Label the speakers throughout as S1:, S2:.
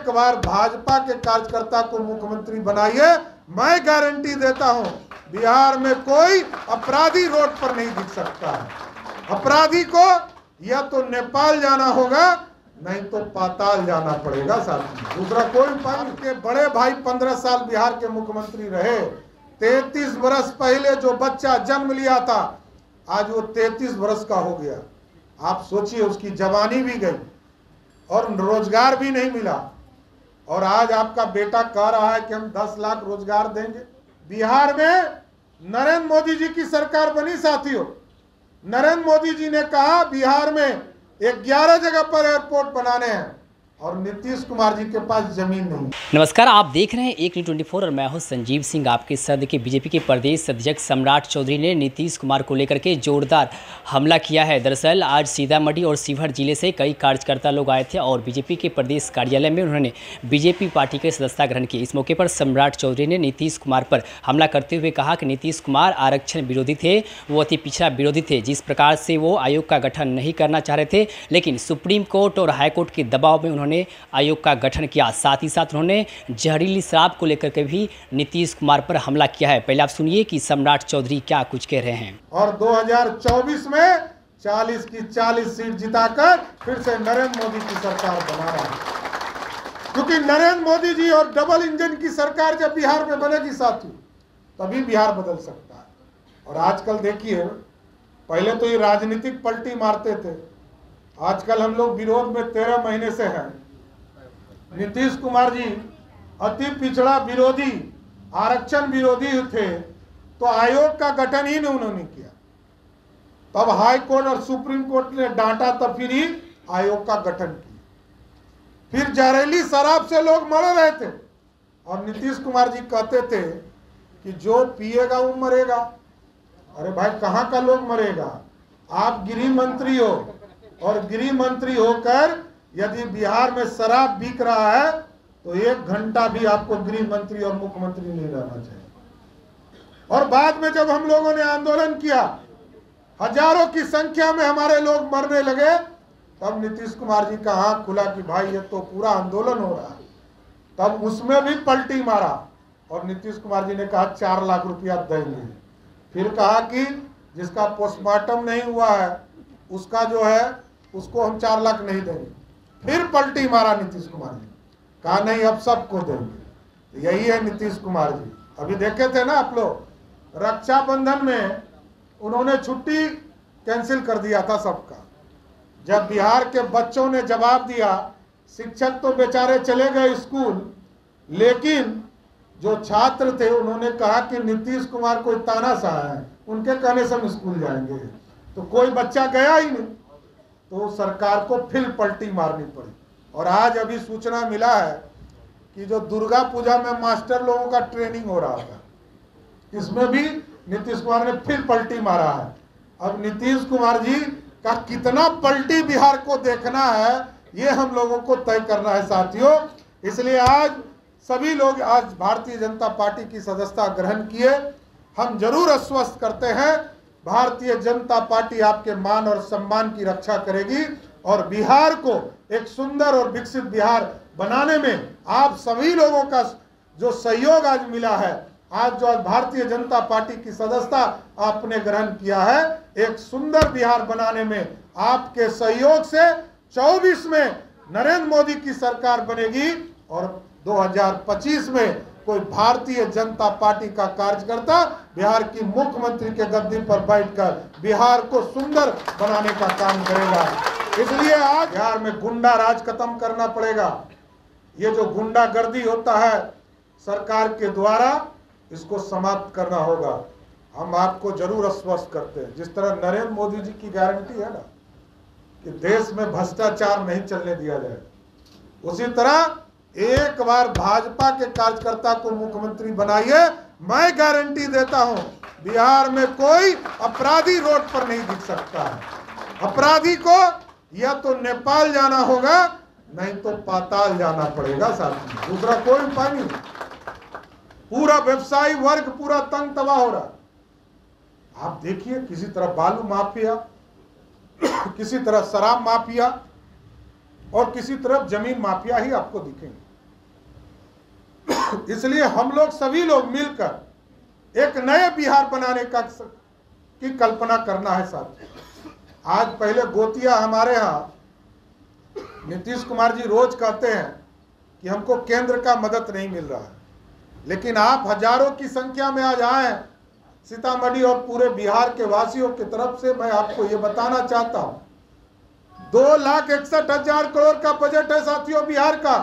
S1: एक बार भाजपा के कार्यकर्ता को मुख्यमंत्री बनाइए, मैं गारंटी देता हूं बिहार में कोई अपराधी रोड पर नहीं दिख सकता है। अपराधी को या तो नेपाल जाना होगा, नहीं तो पाताल जाना पड़ेगा साथी। दूसरा कोई उपाय नहीं। के बड़े भाई 15 साल बिहार के मुख्यमंत्री रहे। 33 वर्ष पहले जो बच्चा जन्म लिया था, आज वो 33 वर्ष का हो गया। आप सोचिए, उसकी जवानी भी गई और रोजगार भी नहीं मिला। और आज आपका बेटा कह रहा है कि हम 10 लाख रोजगार देंगे। बिहार में नरेंद्र मोदी जी की सरकार बनी साथियों। नरेंद्र मोदी जी ने कहा बिहार में 11 जगह पर एयरपोर्ट बनाने हैं और नीतीश कुमार जी के पास जमीन नहीं।
S2: नमस्कार, आप देख रहे हैं एक न्यूज़ 24 और मैं हूं संजीव सिंह। आपके साथ देखिए, बीजेपी के प्रदेश अध्यक्ष सम्राट चौधरी ने नीतीश कुमार को लेकर के जोरदार हमला किया है। दरअसल आज सीतामढ़ी और शिवहर जिले से कई कार्यकर्ता लोग आए थे और बीजेपी के प्रदेश कार्यालय में उन्होंने बीजेपी पार्टी के सदस्यता ग्रहण की। इस मौके पर सम्राट चौधरी ने नीतीश कुमार पर हमला करते हुए कहा कि नीतीश कुमार आरक्षण विरोधी थे, वो अति पिछड़ा विरोधी थे। जिस प्रकार से वो आयोग का गठन नहीं करना चाह रहे थे, लेकिन सुप्रीम कोर्ट और हाईकोर्ट के दबाव में उन्होंने आयोग का गठन किया। साथ ही साथ उन्होंने जहरीली शराब को लेकर के भी नीतीश कुमार पर हमला किया है। पहले आप सुनिए कि सम्राट चौधरी क्या कुछ कह रहे हैं।
S1: और 2024 में 40 की 40 सीट जिताकर फिर से नरेंद्र मोदी की सरकार बना रहा है। क्योंकि नरेंद्र मोदी जी और डबल इंजन की सरकार जब बिहार में बनेगी साथियों, तभी बिहार बदल सकता है। और आजकल देखिए, पहले तो ये राजनीतिक पलटी मारते थे, आजकल हम लोग विरोध में 13 महीने से हैं। नीतीश कुमार जी अति पिछड़ा विरोधी, आरक्षण विरोधी थे, तो आयोग का गठन ही उन्होंने किया। तब हाई कोर्ट और सुप्रीम कोर्ट ने डांटा, तब फिर ही आयोग का गठन किया। फिर जहरीली शराब से लोग मर रहे थे और नीतीश कुमार जी कहते थे कि जो पिएगा वो मरेगा। अरे भाई, कहाँ का लोग मरेगा? आप गृह मंत्री हो और गृह मंत्री होकर यदि बिहार में शराब बिक रहा है तो 1 घंटा भी आपको गृह मंत्री और मुख्यमंत्री नहीं रहना चाहिए। और बाद में जब हम लोगों ने आंदोलन किया, हजारों की संख्या में हमारे लोग मरने लगे, तब नीतीश कुमार जी का आंख खुला कि भाई ये तो पूरा आंदोलन हो रहा है। तब उसमें भी पलटी मारा और नीतीश कुमार जी ने कहा 4 लाख रुपया देंगे। फिर कहा कि जिसका पोस्टमार्टम नहीं हुआ है उसका जो है उसको हम 4 लाख नहीं देंगे। फिर पलटी मारा नीतीश कुमार जी, कहा नहीं अब सबको देंगे। यही है नीतीश कुमार जी। अभी देखे थे ना आप लोग, रक्षाबंधन में उन्होंने छुट्टी कैंसिल कर दिया था सबका। जब बिहार के बच्चों ने जवाब दिया, शिक्षक तो बेचारे चले गए स्कूल, लेकिन जो छात्र थे उन्होंने कहा कि नीतीश कुमार कोई तानाशाह है, उनके कहने से हम स्कूल जाएंगे। तो कोई बच्चा गया ही नहीं, तो सरकार को फिर पलटी मारनी पड़ी। और आज अभी सूचना मिला है कि जो दुर्गा पूजा में मास्टर लोगों का ट्रेनिंग हो रहा था, इसमें भी नीतीश कुमार ने फिर पलटी मारा है। अब नीतीश कुमार जी का कितना पलटी बिहार को देखना है, ये हम लोगों को तय करना है साथियों। इसलिए आज सभी लोग आज भारतीय जनता पार्टी की सदस्यता ग्रहण किए। हम जरूर आश्वस्त करते हैं, भारतीय जनता पार्टी आपके मान और सम्मान की रक्षा करेगी और बिहार को एक सुंदर और विकसित बिहार बनाने में आप सभी लोगों का जो सहयोग आज मिला है, आज जो भारतीय जनता पार्टी की सदस्यता आपने ग्रहण किया है, एक सुंदर बिहार बनाने में आपके सहयोग से 24 में नरेंद्र मोदी की सरकार बनेगी और 2025 में कोई भारतीय जनता पार्टी का कार्यकर्ता बिहार की मुख्यमंत्री के गद्दी पर बैठकर बिहार को सुंदर बनाने का काम करेगा। इसलिए आज बिहार में गुंडा राज खत्म करना पड़ेगा। ये जो गुंडागर्दी होता है सरकार के द्वारा, इसको समाप्त करना होगा। हम आपको जरूर आश्वस्त करते हैं, जिस तरह नरेंद्र मोदी जी की गारंटी है ना कि देश में भ्रष्टाचार नहीं चलने दिया जाए, उसी तरह एक बार भाजपा के कार्यकर्ता को मुख्यमंत्री बनाइए, मैं गारंटी देता हूं बिहार में कोई अपराधी रोड पर नहीं दिख सकता है। अपराधी को या तो नेपाल जाना होगा, नहीं तो पाताल जाना पड़ेगा साथी। दूसरा कोई उपाय नहीं। पूरा व्यवसायी वर्ग पूरा तंग तबाह हो रहा। आप देखिए, किसी तरह बालू माफिया, किसी तरह शराब माफिया और किसी तरफ जमीन माफिया ही आपको दिखेंगे। इसलिए हम लोग सभी लोग मिलकर एक नए बिहार बनाने की कल्पना करना है साथियों। आज पहले गोतिया हमारे यहाँ नीतीश कुमार जी रोज कहते हैं कि हमको केंद्र का मदद नहीं मिल रहा है, लेकिन आप हजारों की संख्या में आज आए हैं सीतामढ़ी और पूरे बिहार के वासियों की तरफ से मैं आपको ये बताना चाहता हूं, 2,61,000 करोड़ का बजट है साथियों बिहार का,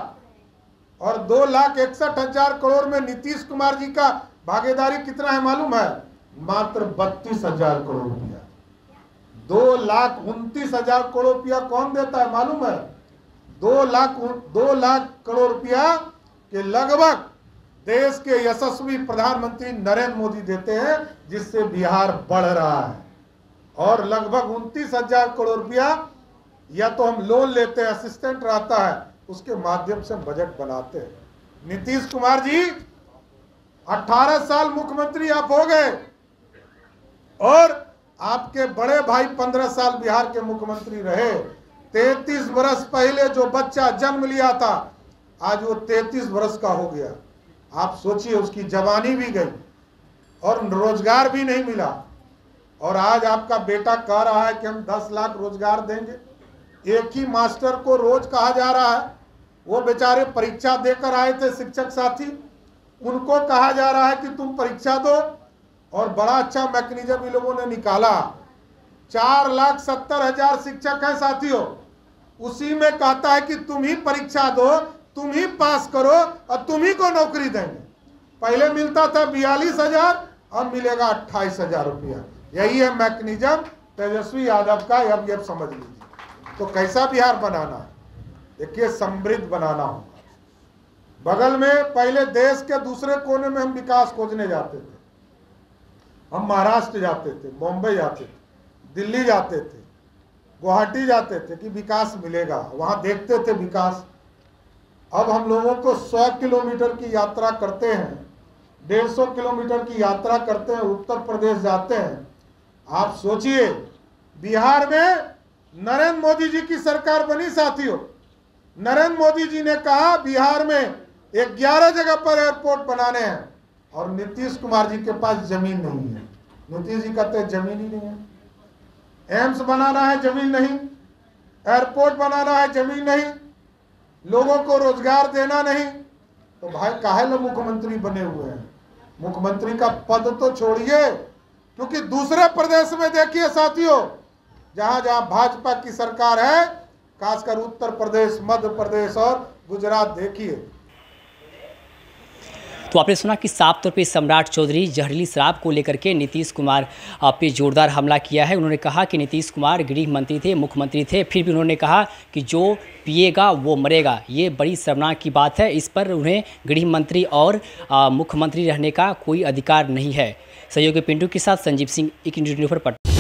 S1: और 2,61,000 करोड़ में नीतीश कुमार जी का भागीदारी कितना है मालूम है? मात्र 32,000 करोड़ रुपया। 2,29,000 करोड़ रुपया कौन देता है मालूम है? 2 लाख करोड़ रुपया के लगभग देश के यशस्वी प्रधानमंत्री नरेंद्र मोदी देते हैं, जिससे बिहार बढ़ रहा है। और लगभग 29,000 करोड़ रुपया या तो हम लोन लेते हैं, असिस्टेंट रहता है, उसके माध्यम से बजट बनाते हैं। नीतीश कुमार जी 18 साल मुख्यमंत्री आप हो गए, और आपके बड़े भाई 15 साल बिहार के मुख्यमंत्री रहे। 33 वर्ष पहले जो बच्चा जन्म लिया था, आज वो 33 वर्ष का हो गया। आप सोचिए, उसकी जवानी भी गई और रोजगार भी नहीं मिला, और आज आपका बेटा कह रहा है कि हम 10 लाख रोजगार देंगे। एक ही मास्टर को रोज कहा जा रहा है, वो बेचारे परीक्षा देकर आए थे शिक्षक साथी, उनको कहा जा रहा है कि तुम परीक्षा दो, और बड़ा अच्छा मैकेनिज्म इन लोगों ने निकाला। 4,70,000 शिक्षक हैं साथियों, उसी में कहता है कि तुम ही परीक्षा दो, तुम ही पास करो और तुम ही को नौकरी देंगे। पहले मिलता था 42,000, अब मिलेगा 28,000 रुपया। यही है मैकेनिज्म तेजस्वी यादव का, अब ये समझ लीजिए। तो कैसा बिहार बनाना है? देखिए, समृद्ध बनाना होगा। बगल में पहले देश के दूसरे कोने में हम विकास खोजने जाते थे, हम महाराष्ट्र जाते थे, बॉम्बे जाते थे, दिल्ली जाते थे, गुवाहाटी जाते थे कि विकास मिलेगा, वहां देखते थे विकास। अब हम लोगों को 100 किलोमीटर की यात्रा करते हैं, 150 किलोमीटर की यात्रा करते हैं, उत्तर प्रदेश जाते हैं। आप सोचिए, बिहार में नरेंद्र मोदी जी की सरकार बनी साथियों। नरेंद्र मोदी जी ने कहा बिहार में 11 जगह पर एयरपोर्ट बनाने हैं, और नीतीश कुमार जी के पास जमीन नहीं है। नीतीश जी कहते हैं जमीन ही नहीं है। एम्स बनाना है, जमीन नहीं। एयरपोर्ट बनाना है, जमीन नहीं। लोगों को रोजगार देना नहीं। तो भाई काहे लो मुख्यमंत्री बने हुए हैं? मुख्यमंत्री का पद तो छोड़िए, क्योंकि दूसरे प्रदेश में देखिए साथियों, जहां जहां भाजपा की सरकार है, खासकर उत्तर प्रदेश, मध्य प्रदेश और गुजरात देखिए।
S2: तो आपने सुना कि साफ तौर पे सम्राट चौधरी जहरीली शराब को लेकर के नीतीश कुमार पे जोरदार हमला किया है। उन्होंने कहा कि नीतीश कुमार गृह मंत्री थे, मुख्यमंत्री थे, फिर भी उन्होंने कहा कि जो पिएगा वो मरेगा। ये बड़ी शर्मनाक की बात है। इस पर उन्हें गृह मंत्री और मुख्यमंत्री रहने का कोई अधिकार नहीं है। सहयोगी पिंटू के साथ संजीव सिंह, एक न्यूज़ 24 पटना।